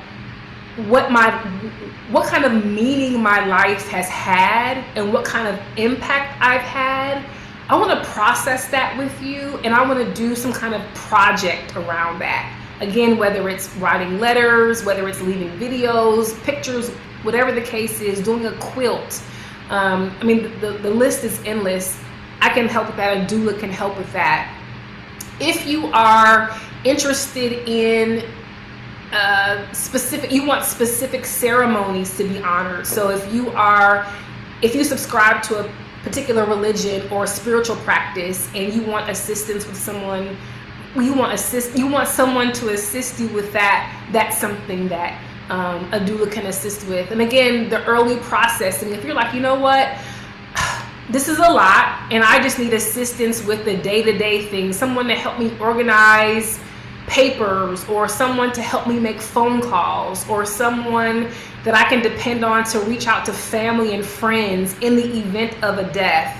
what kind of meaning my life has had, and what kind of impact I've had. I want to process that with you, and I want to do some kind of project around that. Again, whether it's writing letters, whether it's leaving videos, pictures, whatever the case is, doing a quilt. The list is endless. I can help with that. A doula can help with that. If you are interested in you want specific ceremonies to be honored. So if you subscribe to a particular religion or spiritual practice, and you want assistance with someone, you want someone to assist you with that, that's something that a doula can assist with. And again, the early processing, if you're like, you know what, this is a lot, and I just need assistance with the day-to-day things, someone to help me organize papers, or someone to help me make phone calls, or someone that I can depend on to reach out to family and friends in the event of a death.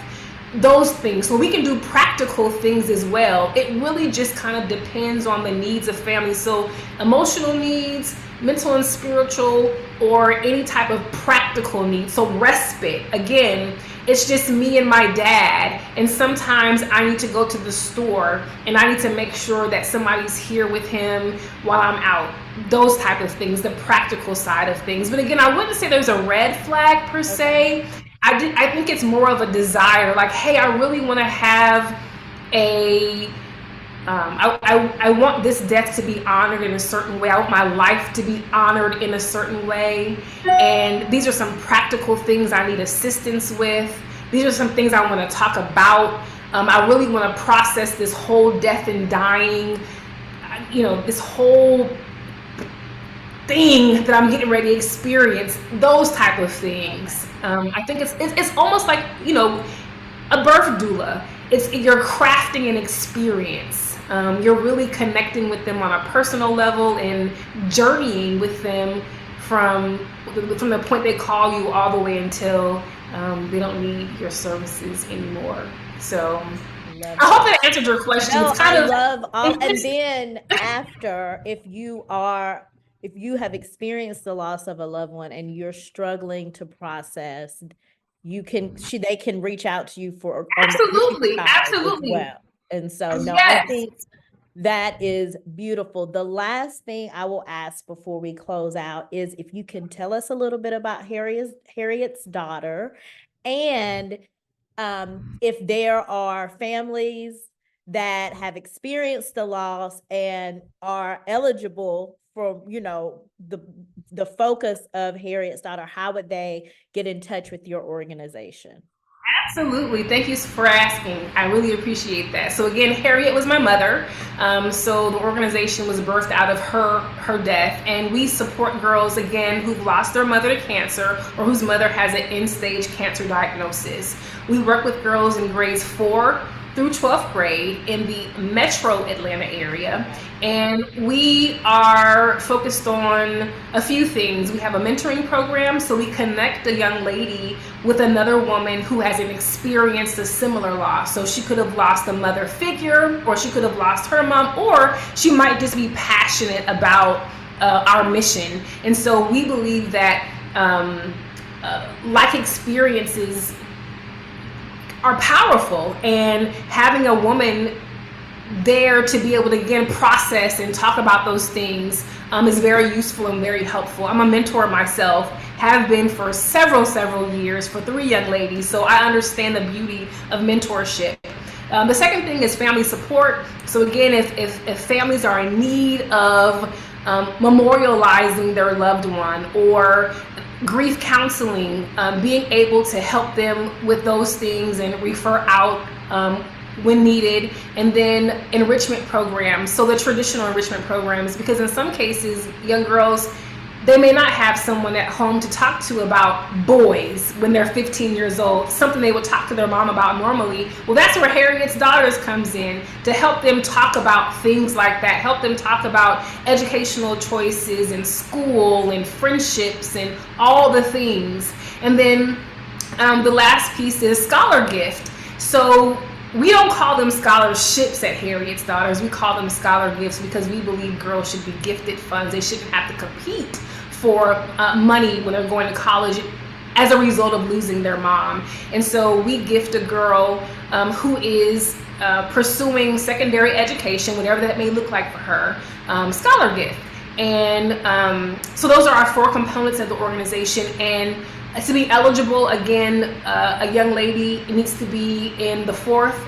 Those things. So we can do practical things as well. It really just kind of depends on the needs of family. So emotional needs, mental and spiritual, or any type of practical needs. So respite, again, it's just me and my dad, and sometimes I need to go to the store, and I need to make sure that somebody's here with him while I'm out. Those type of things, the practical side of things. But again, I wouldn't say there's a red flag per se. I think it's more of a desire, like, hey, I really want to have a I want this death to be honored in a certain way. I want my life to be honored in a certain way. And these are some practical things I need assistance with. These are some things I want to talk about. I really want to process this whole death and dying, this whole thing that I'm getting ready to experience. Those type of things. I think it's almost like, a birth doula. You're crafting an experience. You're really connecting with them on a personal level, and journeying with them from the point they call you all the way until they don't need your services anymore. So Love I hope that. that answered your question. No, It's I kind of love all. And then after, if you have experienced the loss of a loved one and you're struggling to process, they can reach out to you for on the grief absolutely, side as absolutely, well. And so, no, I yes. think that is beautiful. The last thing I will ask before we close out is if you can tell us a little bit about Harriet's daughter, and if there are families that have experienced the loss and are eligible for, the focus of Harriet's Daughter, how would they get in touch with your organization? Absolutely. Thank you for asking. I really appreciate that. So again, Harriet was my mother. So the organization was birthed out of her death, and we support girls again who've lost their mother to cancer or whose mother has an end-stage cancer diagnosis. We work with girls in grades 4 through 12th grade in the metro Atlanta area. And we are focused on a few things. We have a mentoring program, so we connect a young lady with another woman who hasn't experienced a similar loss. So she could have lost a mother figure, or she could have lost her mom, or she might just be passionate about our mission. And so we believe that like experiences are powerful, and having a woman there to be able to again process and talk about those things is very useful and very helpful. I'm a mentor myself, have been for several years for 3 young ladies, so I understand the beauty of mentorship. The second thing is family support. So again, if families are in need of memorializing their loved one, or grief counseling, being able to help them with those things and refer out when needed, and then enrichment programs. So the traditional enrichment programs, because in some cases, young girls, they may not have someone at home to talk to about boys when they're 15 years old, something they would talk to their mom about normally. Well, that's where Harriet's Daughters comes in, to help them talk about things like that, help them talk about educational choices and school and friendships and all the things. And then the last piece is scholar gift. So we don't call them scholarships at Harriet's Daughters. We call them scholar gifts because we believe girls should be gifted funds. They shouldn't have to compete for money when they're going to college as a result of losing their mom. And so we gift a girl who is pursuing secondary education, whatever that may look like for her, scholar gift. And so those are our 4 components of the organization. And to be eligible, again, a young lady needs to be in the 4th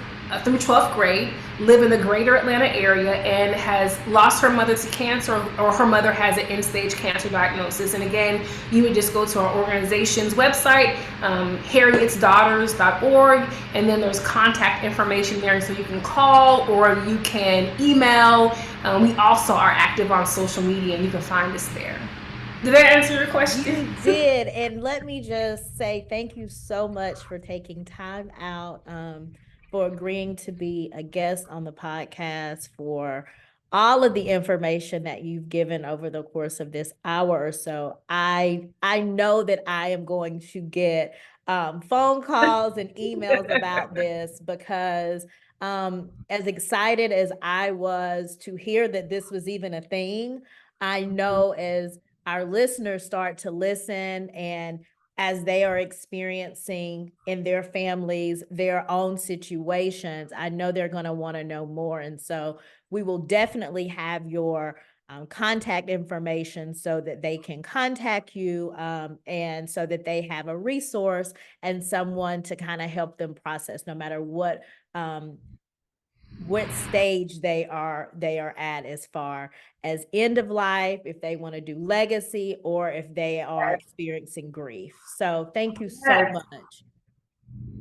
through 12th grade, live in the greater Atlanta area, and has lost her mother to cancer, or her mother has an end-stage cancer diagnosis. And again, you would just go to our organization's website, harrietsdaughters.org, and then there's contact information there, so you can call or you can email. We also are active on social media, and you can find us there. Did that answer your question? You did. And let me just say thank you so much for taking time out, for agreeing to be a guest on the podcast, for all of the information that you've given over the course of this hour or so. I know that I am going to get phone calls and emails about this, because as excited as I was to hear that this was even a thing, I know as our listeners start to listen, and as they are experiencing in their families their own situations, I know they're going to want to know more. And so we will definitely have your contact information so that they can contact you, and so that they have a resource and someone to kind of help them process, no matter what stage they are at, as far as end of life, if they want to do legacy, or if they are experiencing grief. So thank you so Yes. much.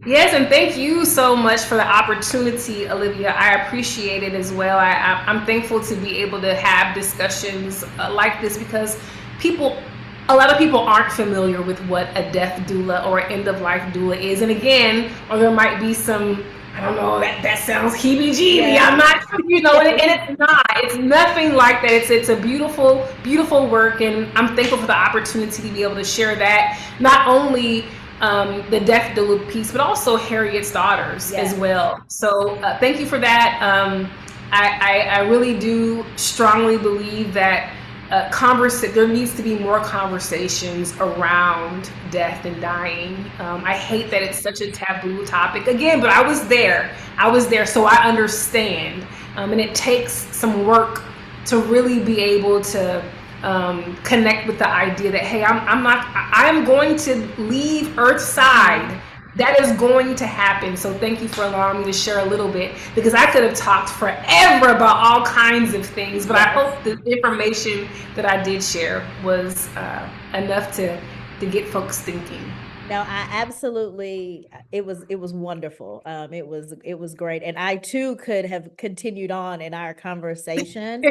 Yes, and thank you so much for the opportunity, Olivia. I appreciate it as well. I'm thankful to be able to have discussions like this, because a lot of people aren't familiar with what a death doula or end of life doula is. And again, or there might be some, I don't know, that sounds heebie-jeebie. Yeah. I'm not, and it's not. It's nothing like that. It's a beautiful work, and I'm thankful for the opportunity to be able to share that. Not only the death doula piece, but also Harriet's Daughters as well. So thank you for that. I really do strongly believe that there needs to be more conversations around death and dying. I hate that it's such a taboo topic again, but I was there, so I understand. And it takes some work to really be able to connect with the idea that, hey, I'm going to leave Earthside That is going to happen. So thank you for allowing me to share a little bit because I could have talked forever about all kinds of things, but I Yes. hope the information that I did share was enough to get folks thinking. No, I absolutely it was wonderful. It was great. And I too could have continued on in our conversation.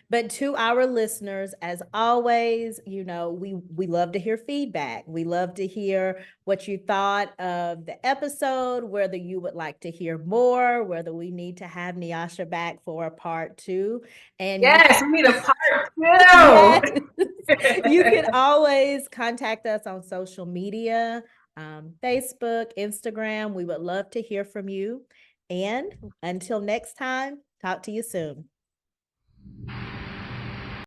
But to our listeners, as always, we love to hear feedback. We love to hear what you thought of the episode, whether you would like to hear more, whether we need to have Neiasha back for a part two. And you Yes, we need a part Yes. two. You can always contact us on social media, Facebook, Instagram. We would love to hear from you. And until next time, talk to you soon.